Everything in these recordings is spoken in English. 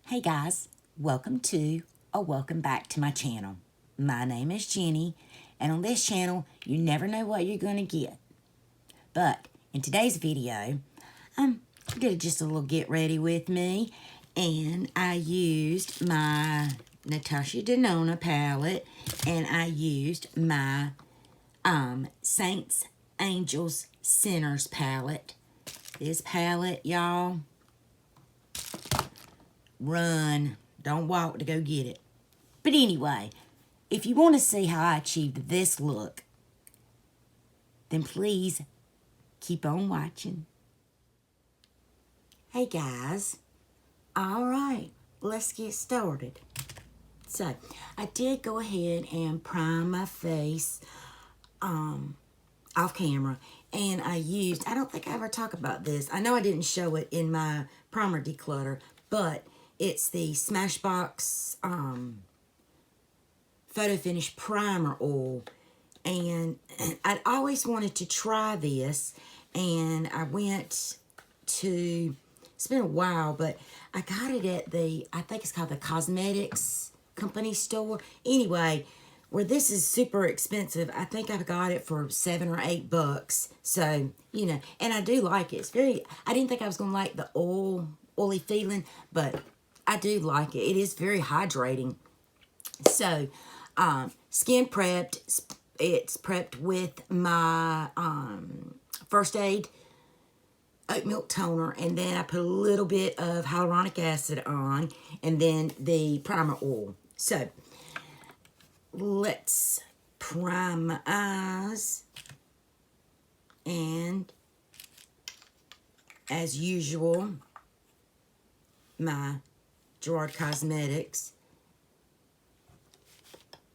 Hey guys, welcome to or welcome back to my channel. My name is Jenny, and on this channel, you never know what you're going to get. But in today's video, I did just a little get ready with me, and I used my Natasha Denona palette, and I used my Saints, Angels, Sinners palette. This palette, y'all, run, don't walk to go get it. But anyway, if you want to see how I achieved this look, then please keep on watching. Hey guys, alright, let's get started. So, I did go ahead and prime my face off camera, and I used, I don't think I ever talk about this, I know I didn't show it in my primer declutter, but it's the Smashbox Photo Finish Primer Oil, and I'd always wanted to try this, and I went to, it's been a while, but I got it at the, I think it's called the Cosmetics Company store. Anyway, where this is super expensive, I think I got it for $7 or $8. So, you know, and I do like it. It's very, I didn't think I was going to like the oily feeling, but I do like it. It is very hydrating. So, skin prepped. It's prepped with my First Aid oat milk toner, and then I put a little bit of hyaluronic acid on, and then the primer oil. So, let's prime my eyes, and as usual, my Gerard Cosmetics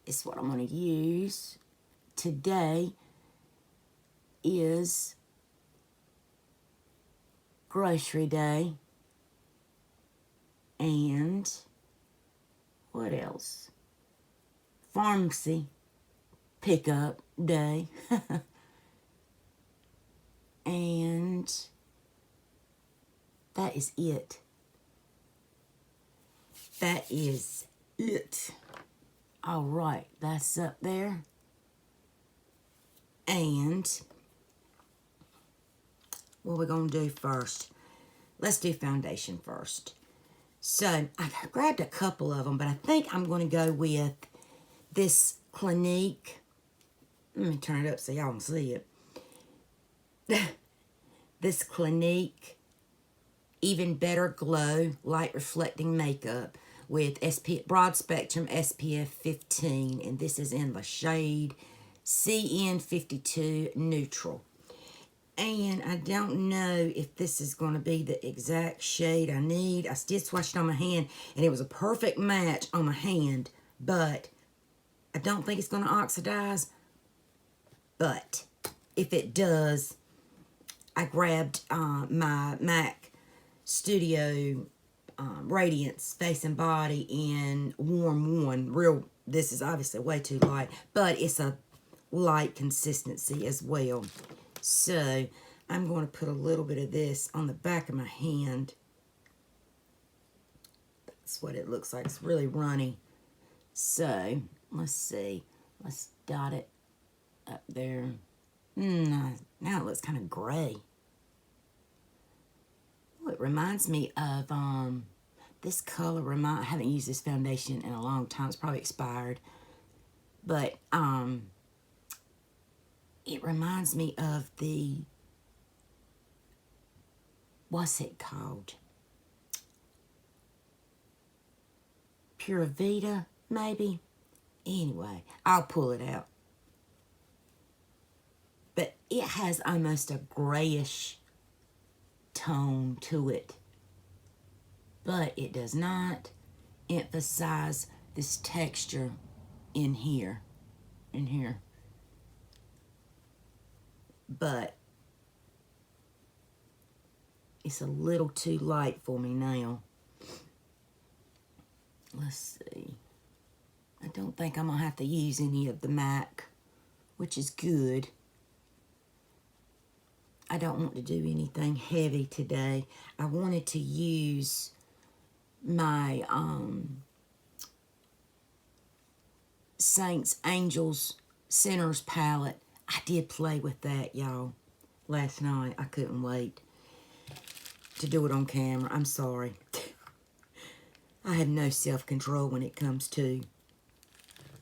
is what I'm going to use. Today is grocery day, and what else? Pharmacy pickup day. And that is it. That is it. All right, that's up there. And what we're going to do first, let's do foundation first. So I grabbed a couple of them, but I think I'm going to go with this Clinique. Let me turn it up so y'all can see it. This Clinique Even Better Glow Light Reflecting Makeup with broad spectrum SPF 15, and this is in the shade CN52 Neutral. And I don't know if this is going to be the exact shade I need. I did swatch it on my hand, and it was a perfect match on my hand, but I don't think it's going to oxidize. But if it does, I grabbed my MAC Studio Radiance Face and Body in Warm 1. This is obviously way too light, but it's a light consistency as well. So I'm going to put a little bit of this on the back of my hand. That's what it looks like. It's really runny. So let's see. Let's dot it up there. Now it looks kind of gray. Oh, it reminds me of this color. I haven't used this foundation in a long time. It's probably expired, but it reminds me of the, what's it called? Pura Vida, maybe. Anyway, I'll pull it out. But it has almost a grayish tone to it. But it does not emphasize this texture in here. But it's a little too light for me now. Let's see. I don't think I'm going to have to use any of the MAC, which is good. I don't want to do anything heavy today. I wanted to use my Saints, Angels, Sinners palette. I did play with that, y'all, last night. I couldn't wait to do it on camera. I'm sorry. I have no self-control when it comes to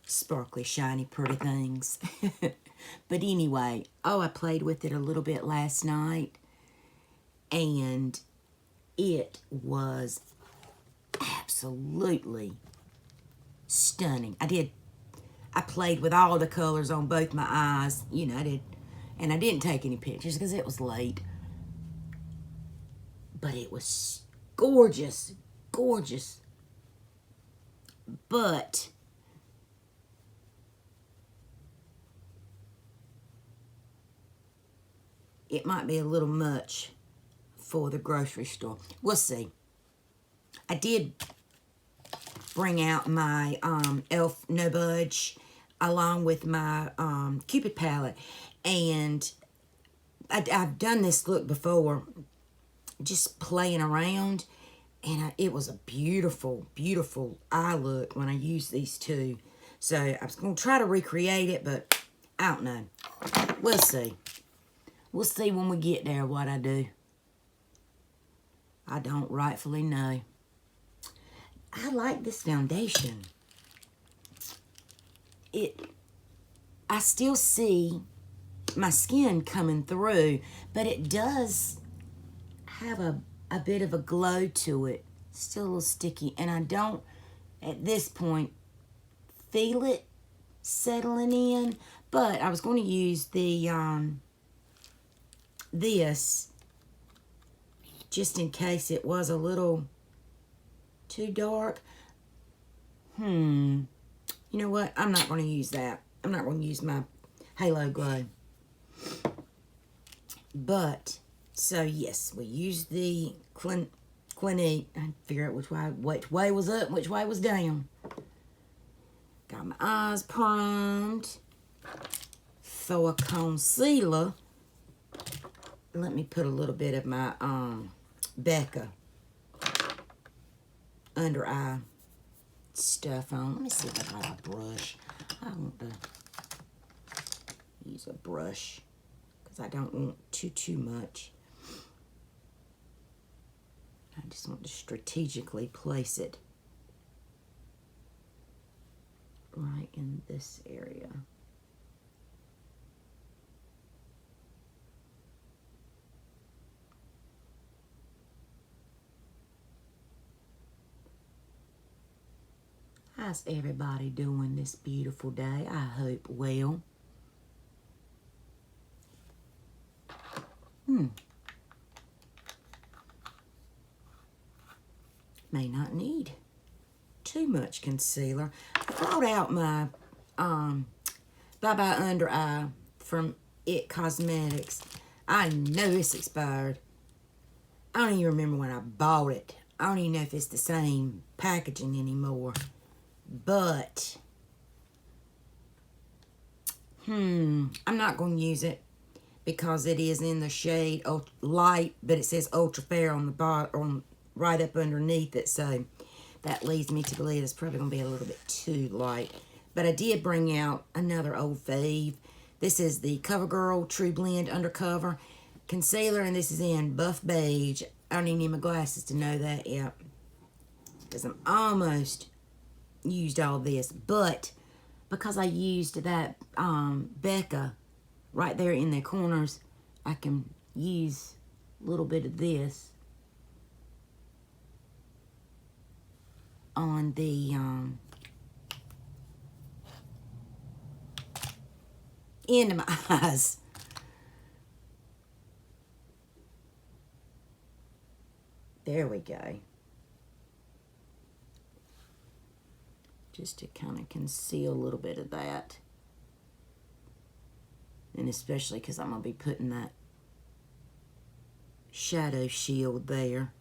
sparkly, shiny, pretty things. But anyway, I played with it a little bit last night, and it was absolutely stunning. I played with all the colors on both my eyes, you know, and I didn't take any pictures because it was late. But it was gorgeous, gorgeous. But it might be a little much for the grocery store. We'll see. I did bring out my e.l.f. No Budge along with my Cupid palette. And I've done this look before, just playing around. And it was a beautiful, beautiful eye look when I used these two. So I was going to try to recreate it, but I don't know. We'll see. We'll see when we get there what I do. I don't rightfully know. I like this foundation. I still see my skin coming through, but it does have a bit of a glow to it. Still a little sticky, and I don't, at this point, feel it settling in. But I was going to use the this just in case it was a little too dark. You know what? I'm not going to use that. I'm not going to use my Halo Glow. But, so yes, we used the Clinique. I figure out which way was up, which way was down. Got my eyes primed. Throw a concealer. Let me put a little bit of my Becca under eye stuff on. Let me see if I got a brush. I want to use a brush because I don't want too much. I just want to strategically place it right in this area. How's everybody doing this beautiful day? I hope well. May not need too much concealer. I brought out my Bye Bye Under Eye from It Cosmetics. I know it's expired. I don't even remember when I bought it. I don't even know if it's the same packaging anymore. But, I'm not going to use it because it is in the shade light, but it says Ultra Fair on the bottom, right up underneath it. So that leads me to believe it's probably going to be a little bit too light. But I did bring out another old fave. This is the Covergirl TruBlend Undercover Concealer, and this is in Buff Beige. I don't even need my glasses to know that yet, because I'm almost used all this. But because I used that Becca right there in the corners, I can use a little bit of this on the end of my eyes. There we go. Just to kind of conceal a little bit of that. And especially because I'm going to be putting that shadow shield there.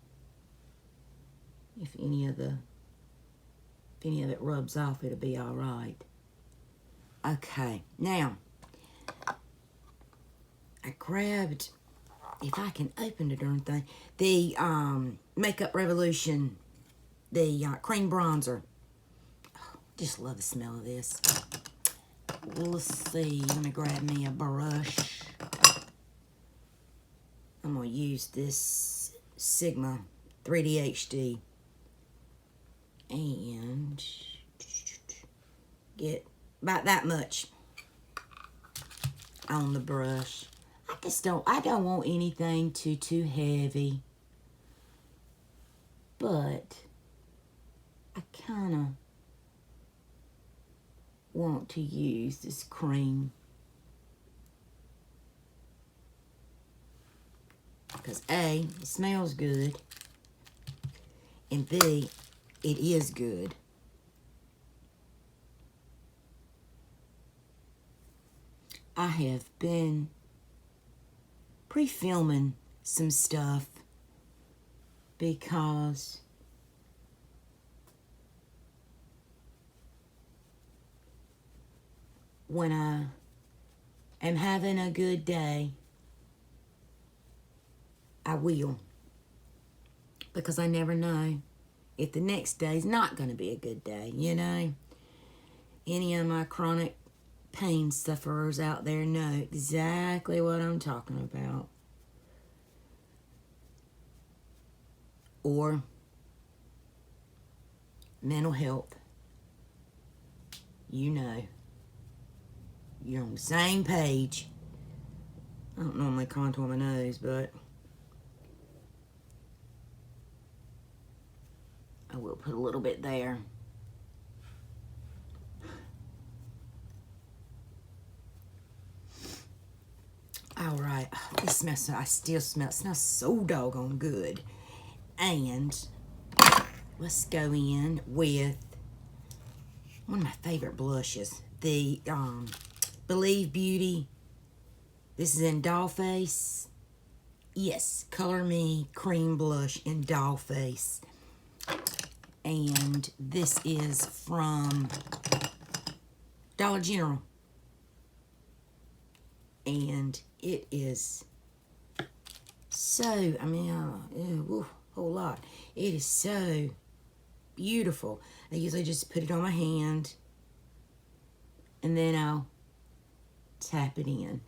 If any of it rubs off, it'll be all right. Okay, now I grabbed, if I can open the darn thing, the Makeup Revolution the cream bronzer. Oh, just love the smell of this. Let's see. Let me grab me a brush. I'm going to use this Sigma 3D HD. And get about that much on the brush. I don't want anything too heavy. But I kind of want to use this cream. Because A, it smells good. And B, it is good. I have been pre-filming some stuff because when I am having a good day, I will. Because I never know if the next day's not going to be a good day, you know? Any of my chronic pain sufferers out there know exactly what I'm talking about. Or mental health. You know. You're on the same page. I don't normally contour my nose, but I will put a little bit there. All right, this smells, I still smell, it smells so doggone good. And let's go in with one of my favorite blushes, the Believe Beauty. This is in Dollface. Yes, Color Me Cream Blush in Dollface. And this is from Dollar General. And it is so, I mean, whole lot. It is so beautiful. I usually just put it on my hand and then I'll tap it in.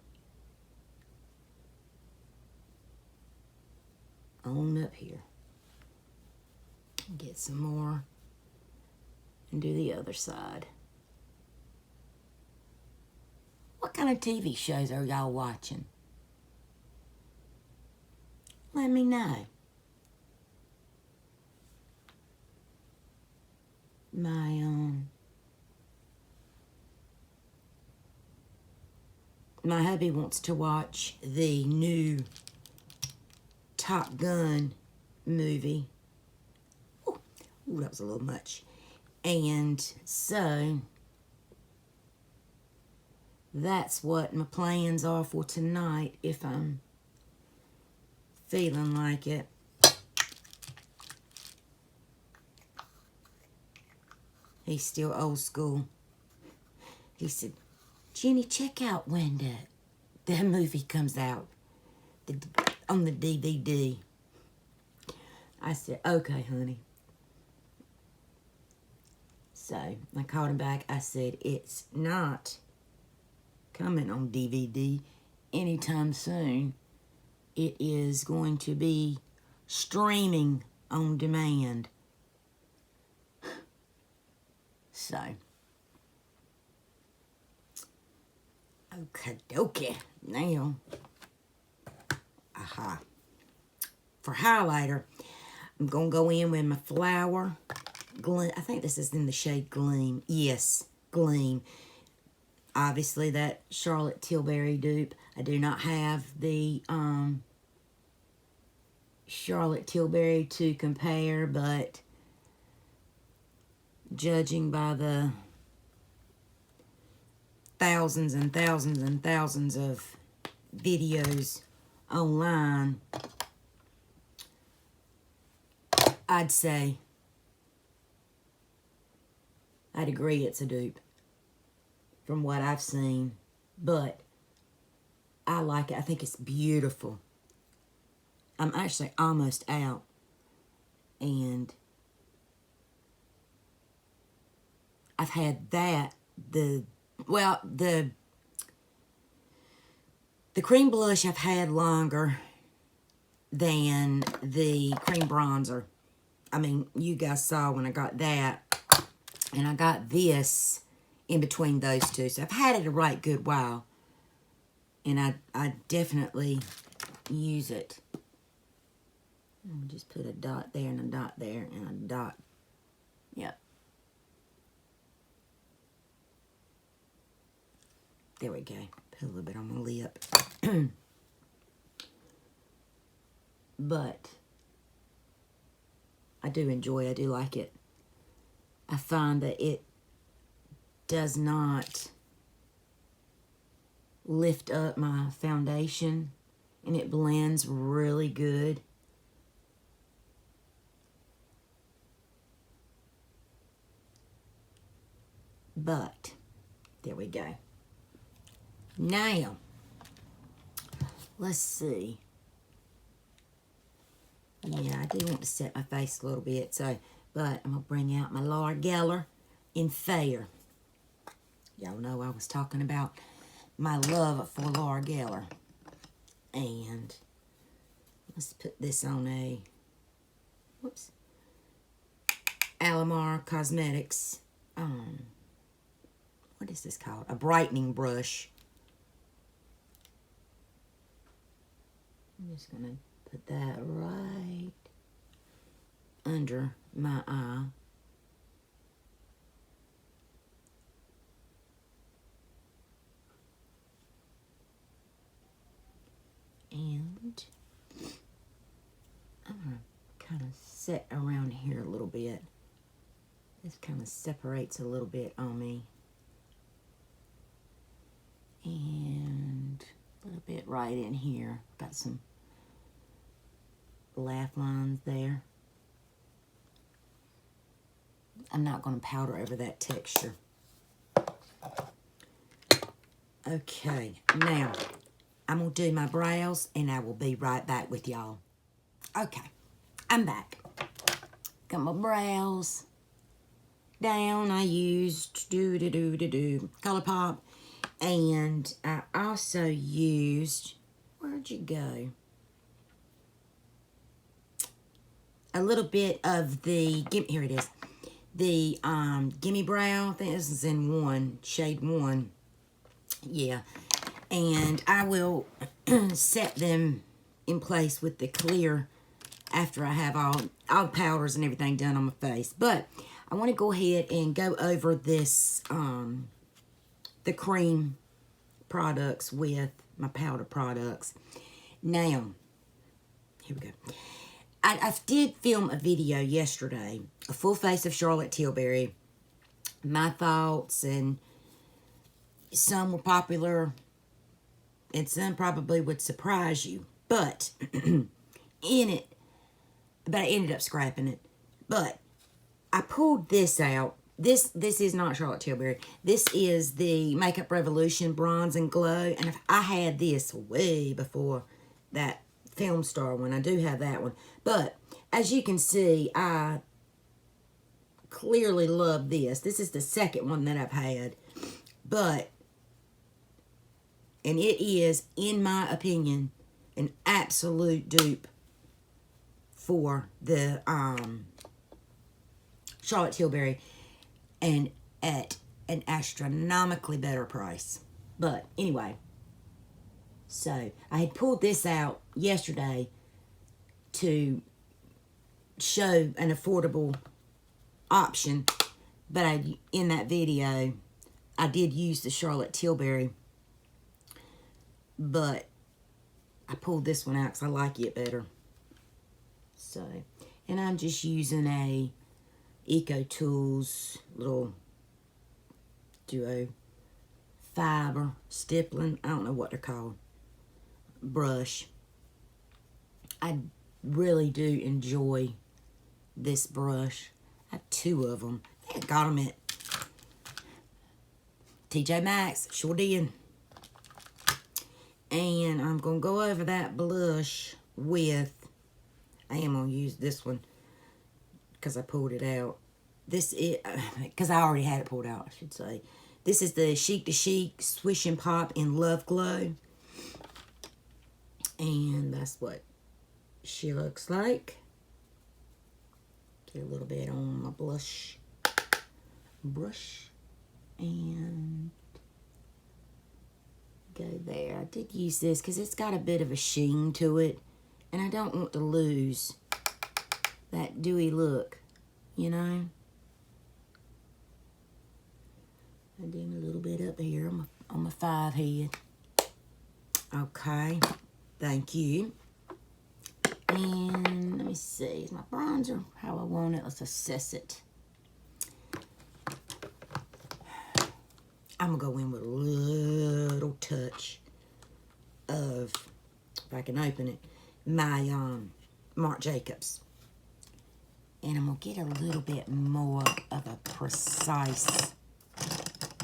On up here. Get some more and do the other side. What kind of TV shows are y'all watching? Let me know. My hubby wants to watch the new Top Gun movie. Ooh, that was a little much. And so that's what my plans are for tonight if I'm feeling like it. He's still old school. He said, Jenny, check out when that movie comes out on the DVD. I said, okay, honey. So I called him back. I said, it's not coming on DVD anytime soon. It is going to be streaming on demand. So, okie dokie. Now, for highlighter, I'm going to go in with my Flower Gleam. I think this is in the shade Gleam. Yes, Gleam. Obviously, that Charlotte Tilbury dupe. I do not have the Charlotte Tilbury to compare, but judging by the thousands and thousands and thousands of videos online, I'd say, I'd agree it's a dupe from what I've seen, but I like it. I think it's beautiful. I'm actually almost out, and I've had that, the cream blush I've had longer than the cream bronzer. I mean, you guys saw when I got that, and I got this in between those two. So I've had it a right good while, and I definitely use it. I'll just put a dot there and a dot there and a dot. Yep. There we go. Put a little bit on my lip. But I do enjoy it. I do like it. I find that it does not lift up my foundation, and it blends really good. But there we go. Now, let's see. Yeah, I do want to set my face a little bit, so, but I'm going to bring out my Laura Gellar in Fair. Y'all know I was talking about my love for Laura Gellar. And let's put this on a, whoops, Alamar Cosmetics, what is this called? A brightening brush. I'm just going to put that right under my eye. And I'm going to kind of set around here a little bit. This kind of separates a little bit on me. And a little bit right in here. Got some laugh lines there. I'm not going to powder over that texture. Okay, now I'm going to do my brows, and I will be right back with y'all. Okay, I'm back. Got my brows down. I used Colorpop, and I also used, where'd you go? A little bit of the, here it is, the Gimme Brow. I think this is in one, shade 1. Yeah. And I will set them in place with the clear after I have all the powders and everything done on my face. But I want to go ahead and go over this, the cream products with my powder products. Now, here we go. I did film a video yesterday, a full face of Charlotte Tilbury, my thoughts, and some were popular, and some probably would surprise you. But in it, but I ended up scrapping it. But I pulled this out. This is not Charlotte Tilbury. This is the Makeup Revolution Bronze and Glow. And if I had this way before that Film Star one. I do have that one. But as you can see, I clearly love this. This is the second one that I've had. But, and it is, in my opinion, an absolute dupe for the Charlotte Tilbury, and at an astronomically better price. But anyway, so I had pulled this out yesterday to show an affordable option, but in that video I did use the Charlotte Tilbury, but I pulled this one out because I like it better. So, and I'm just using a Eco Tools little duo fiber stippling, I don't know what they're called, brush. I really do enjoy this brush. I have 2 of them. I think I got them at TJ Maxx. Sure did. And I'm going to go over that blush with, I am going to use this one because I pulled it out. this is, because I already had it pulled out, I should say. This is the Chic to Chic Swish and Pop in Love Glow. And that's what she looks like. Get a little bit on my blush brush. And go there. I did use this because it's got a bit of a sheen to it. And I don't want to lose that dewy look, you know. And then a little bit up here on my 5 head. Okay, thank you. And let me see, is my bronzer how I want it? Let's assess it. I'm gonna go in with a little touch of, if I can open it, my Marc Jacobs. And I'm gonna get a little bit more of a precise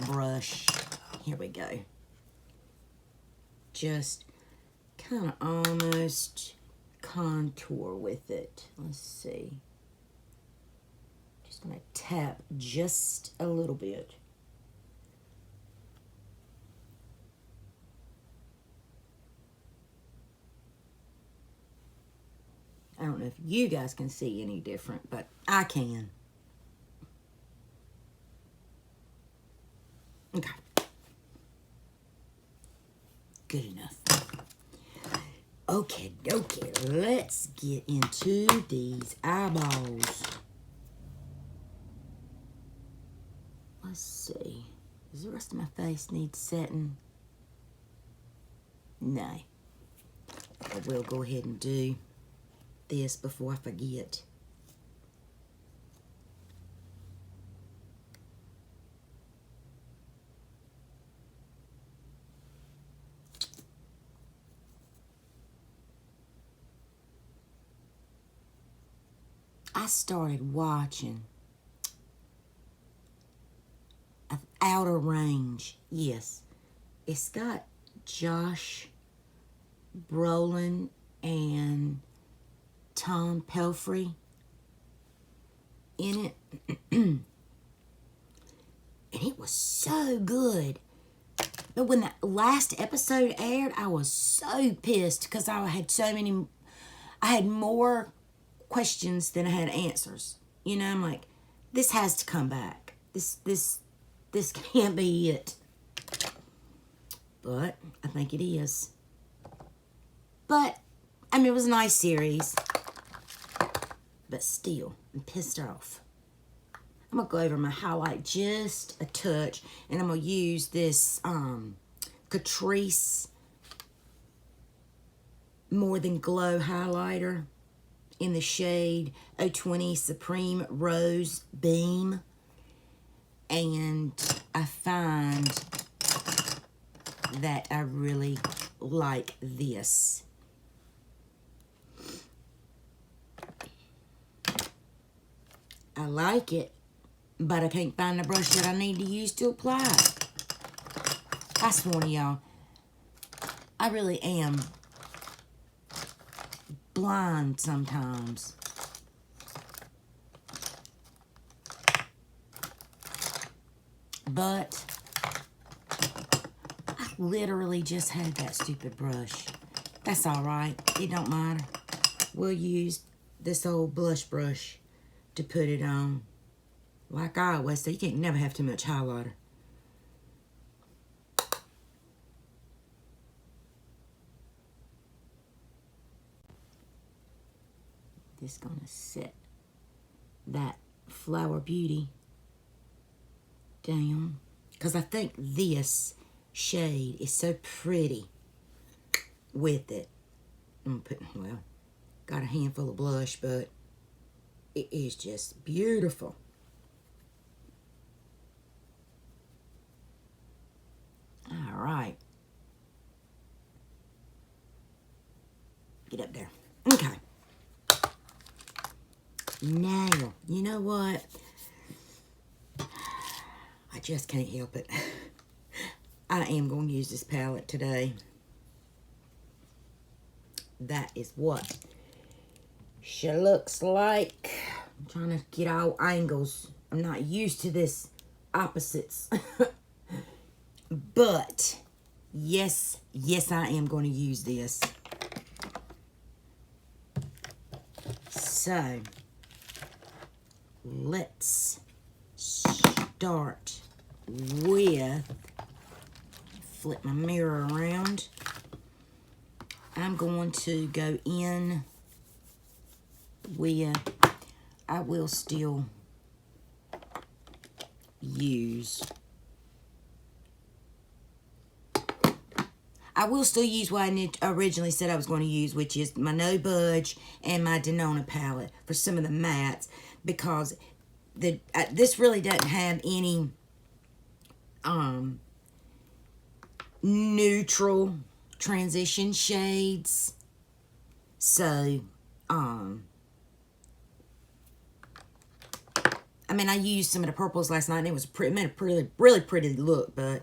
brush. Here we go. Just kind of almost contour with it. Let's see. Just gonna tap just a little bit. I don't know if you guys can see any different, but I can. Okay. Good enough. Okay, let's get into these eyeballs. Let's see. Does the rest of my face need setting? No. I will go ahead and do this before I forget. I started watching Outer Range. Yes. It's got Josh Brolin and Tom Pelphrey in it. And it was so good. But when that last episode aired, I was so pissed because I had more questions than I had answers. You know, I'm like, this has to come back. This can't be it. But I think it is. But I mean, it was a nice series. But still, I'm pissed off. I'm gonna go over my highlight just a touch, and I'm gonna use this Catrice More Than Glow highlighter in the shade 020 Supreme Rose Beam. And I find that I really like this. I like it, but I can't find the brush that I need to use to apply it. I swear to y'all, I really am blind sometimes. But I literally just had that stupid brush. That's all right. It don't matter. We'll use this old blush brush to put it on. Like I always say, you can't never have too much highlighter. Just gonna set that Flower Beauty down, because I think this shade is so pretty with it. I'm putting, well, got a handful of blush, but it is just beautiful. All right. Get up there. Okay. Now, you know what? I just can't help it. I am going to use this palette today. That is what she looks like. I'm trying to get all angles I'm not used to this opposites. But, yes, I am going to use this. So, let's start with, flip my mirror around. I'm going to go in with, I will still use what I originally said I was going to use, which is my No Budge and my Denona palette for some of the mattes, because this really doesn't have any neutral transition shades. So, I mean, I used some of the purples last night, and it was made a really pretty look, but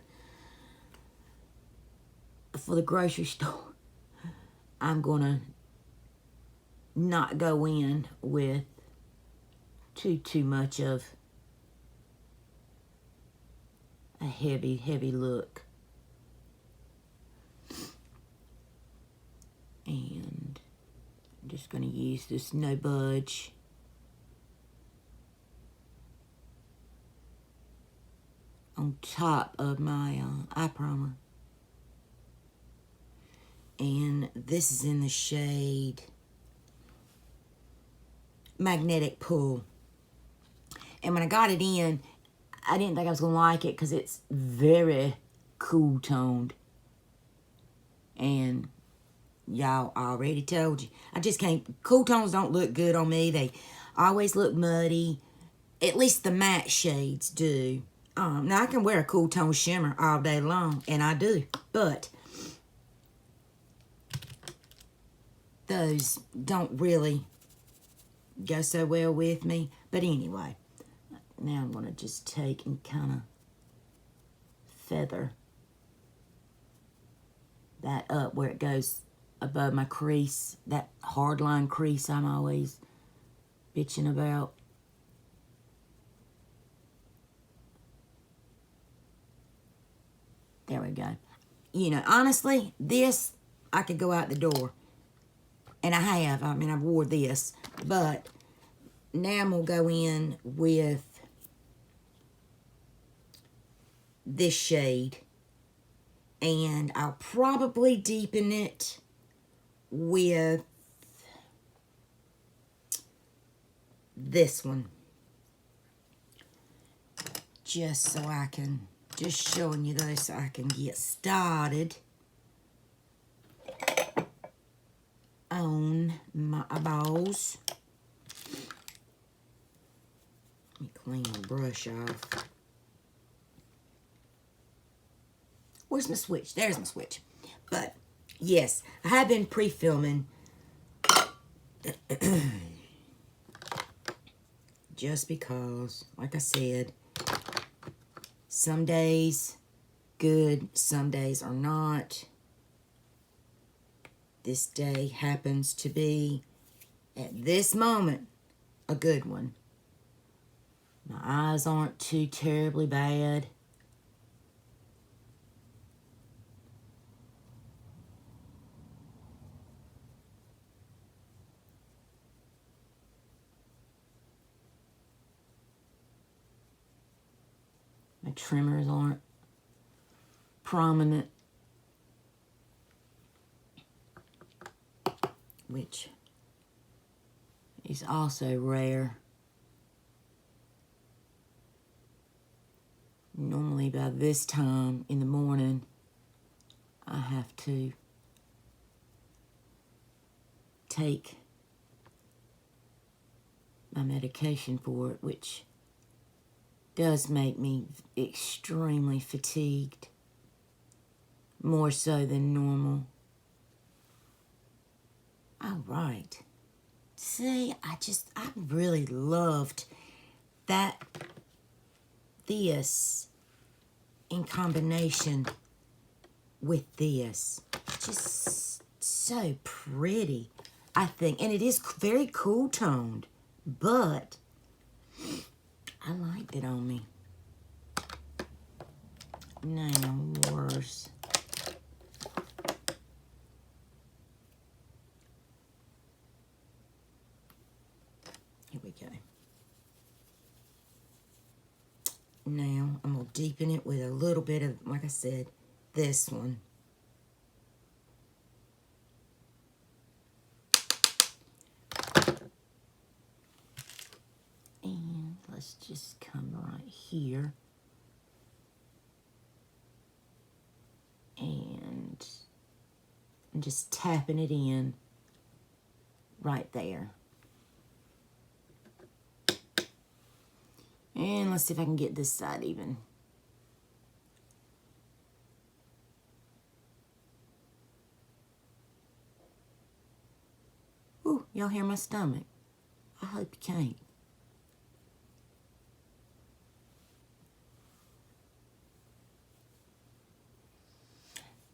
for the grocery store, I'm gonna not go in with too much of a heavy look. And I'm just gonna use this No Budge. On top of my eye primer. And this is in the shade Magnetic Pull. And when I got it in, I didn't think I was going to like it because it's very cool toned. And y'all already told you, I just can't, cool tones don't look good on me. They always look muddy. At least the matte shades do. Now I can wear a cool tone shimmer all day long, and I do. But those don't really go so well with me. But anyway, now I'm going to just take and kind of feather that up where it goes above my crease, that hardline crease I'm always bitching about. There we go. You know, honestly, this, I could go out the door. And I have. I mean, I've wore this. But now I'm going to go in with this shade. And I'll probably deepen it with this one. Just so I can, just showing you those so I can get started on my eyeballs. Let me clean the brush off. Where's my switch? There's my switch. But, yes, I have been pre-filming just because, like I said, some days good, some days are not. This day happens to be, at this moment, a good one. My eyes aren't too terribly bad. My trimmers aren't prominent, which is also rare. Normally by this time in the morning, I have to take my medication for it, which does make me extremely fatigued, more so than normal. All right. See, I really loved that, this in combination with this. Just so pretty, I think. And it is very cool toned, but I like caked it on me. Now, worse. Here we go. Now, I'm going to deepen it with a little bit of, like I said, this one. And let's just come right here. And I'm just tapping it in right there. And let's see if I can get this side even. Ooh, y'all hear my stomach? I hope you can't.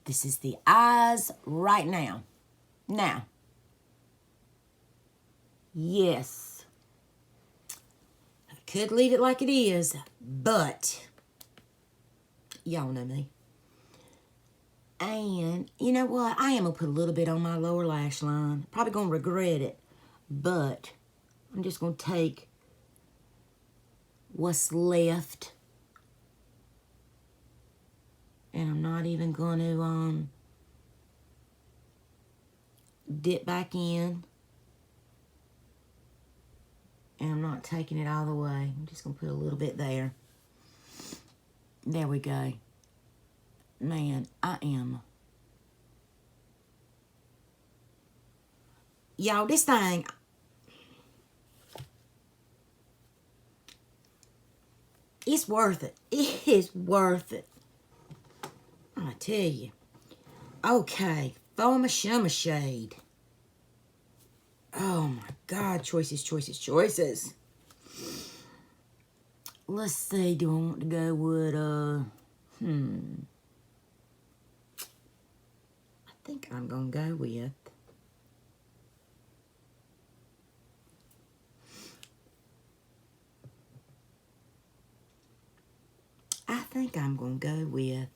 This is the eyes right now. Now. Yes. I could leave it like it is, but y'all know me. And you know what? I am going to put a little bit on my lower lash line. Probably going to regret it, but I'm just going to take what's left. And I'm not even going to dip back in. And I'm not taking it all the way. I'm just going to put a little bit there. There we go. Man, I am. Y'all, this thing. It's worth it. It is worth it. I tell you. Okay, Foam Shimmer Shade. Oh my God, choices, choices, choices. Let's see, do I want to go with, I think I'm going to go with,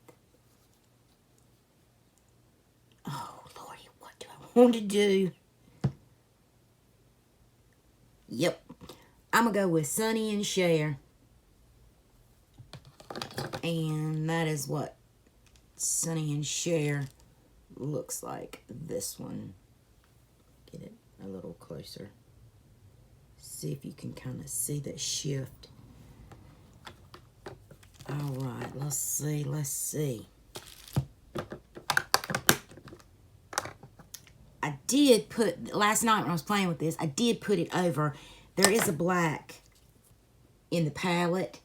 oh Lordy, what do I want to do? Yep, I'm going to go with Sonny and Cher. And that is what Sonny and Cher looks like. This one. Get it a little closer. See if you can kind of see that shift. All right, let's see, let's see. I did put, last night when I was playing with this, I did put it over. There is a black in the palette.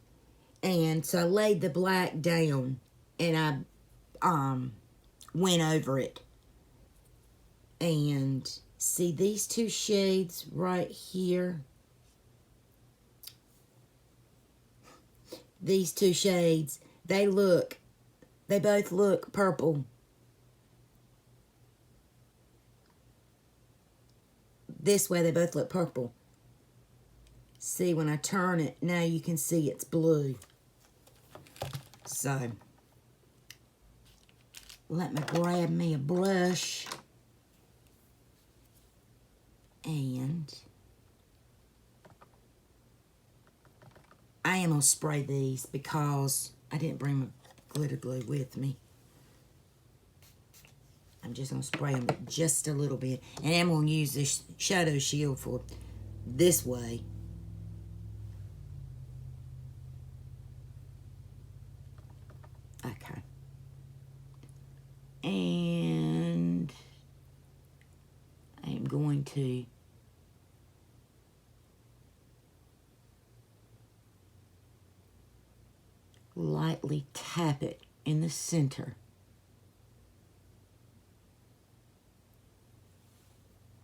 And so I laid the black down and I went over it. And see these two shades right here? These two shades, they both look purple. This way they both look purple. See, when I turn it, now you can see it's blue. So, let me grab me a brush. And I am going to spray these because I didn't bring my glitter glue with me. I'm just going to spray them just a little bit. And I'm going to use this shadow shield for this way. Okay. And I am going to lightly tap it in the center.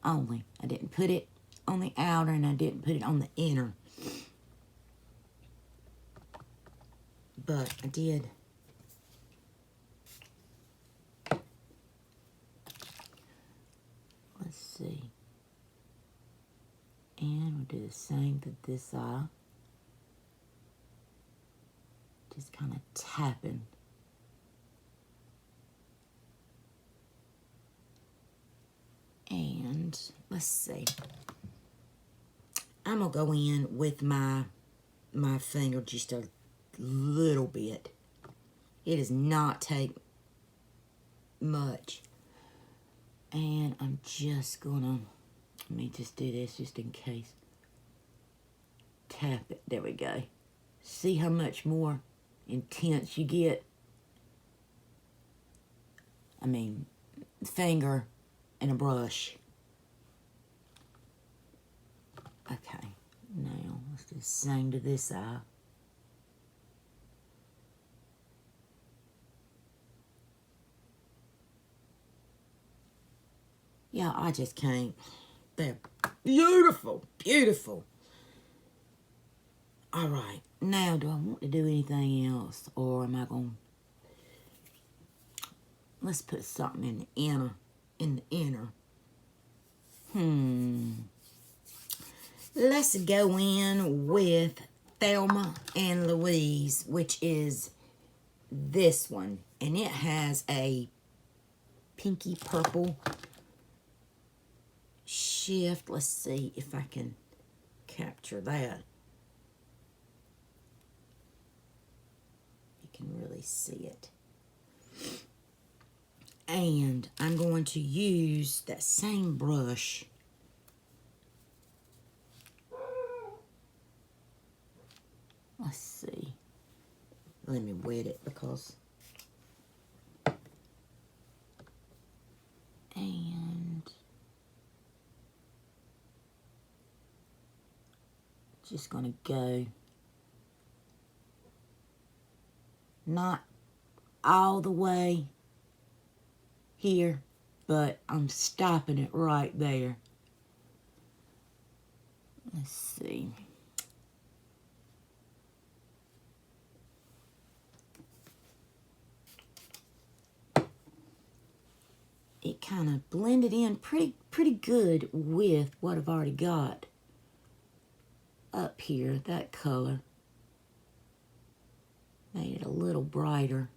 Only. I didn't put it on the outer and I didn't put it on the inner. But I did. Let's see. And we'll do the same to this eye. Just kind of tapping. And let's see. I'm gonna go in with my finger just a little bit. It does not take much. And I'm just gonna, let me just do this just in case. Tap it, there we go. See how much more intense you get? I mean, finger and a brush. Okay, now let's do the same to this eye. Yeah, I just can't. They're beautiful, beautiful. All right, now do I want to do anything else, or am I going? Let's put something in the inner. Let's go in with Thelma and Louise, which is this one, and it has a pinky purple shift. Let's see if I can capture that. You can really see it. And I'm going to use that same brush. Let's see. Let me wet it because. And just gonna go. Not all the way here, but I'm stopping it right there. Let's see. It kind of blended in pretty good with what I've already got up here. That color made it a little brighter.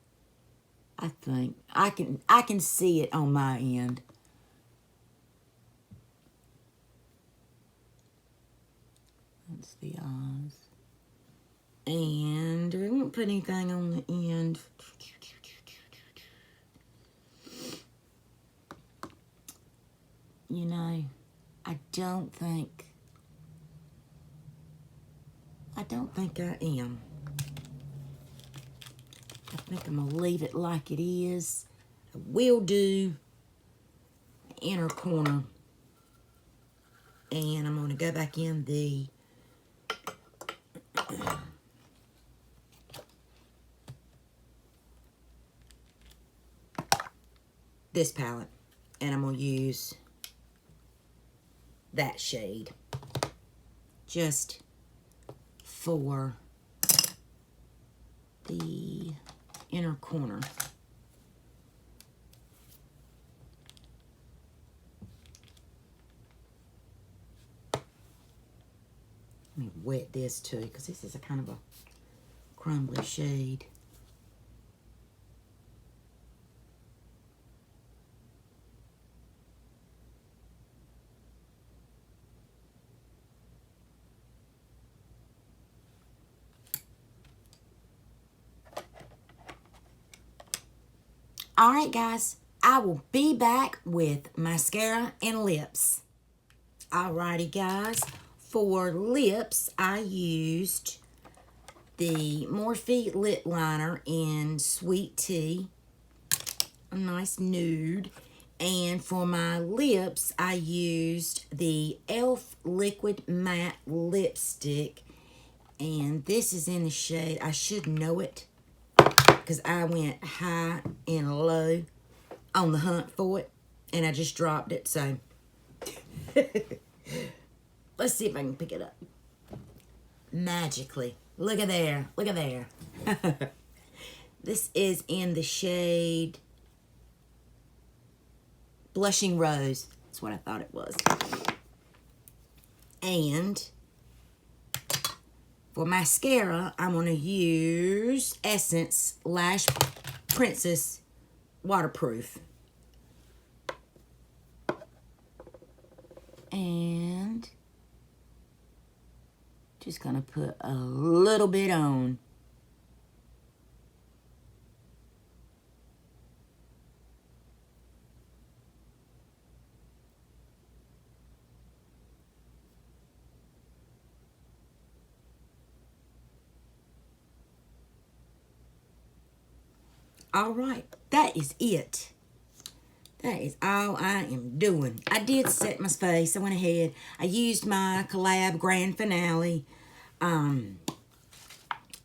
I think I can see it on my end. That's the eyes. And I won't put anything on the end. You know, I don't think I am. I think I'm gonna leave it like it is. I will do the inner corner, and I'm gonna go back in the this palette, and I'm gonna use that shade just for the inner corner. Let me wet this too, because this is a kind of a crumbly shade. All right, guys, I will be back with mascara and lips. Alrighty, guys, for lips, I used the Morphe lip liner in Sweet Tea, a nice nude. And for my lips, I used the e.l.f. Liquid Matte Lipstick. And this is in the shade, I should know it, because I went high and low on the hunt for it, and I just dropped it, so let's see if I can pick it up magically. Look at there, look at there. This is in the shade Blushing Rose. That's what I thought it was. And For mascara, I'm going to use Essence Lash Princess Waterproof. And just going to put a little bit on. All right, that is it. That is all I am doing. I did set my face. I went ahead. I used my collab grand finale.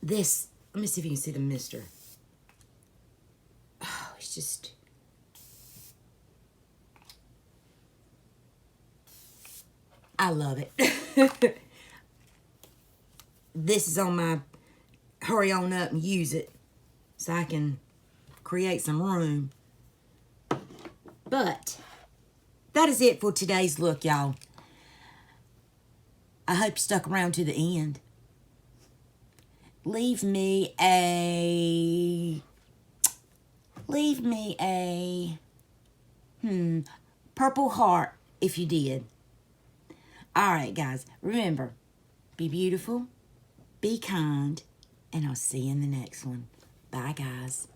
This, let me see if you can see the mister. Oh, it's just... I love it. This is on my hurry on up and use it so I can create some room. But that is it for today's look, y'all. I hope you stuck around to the end. Leave me a purple heart if you did. All right, guys, remember, be beautiful, be kind, and I'll see you in the next one. Bye, guys.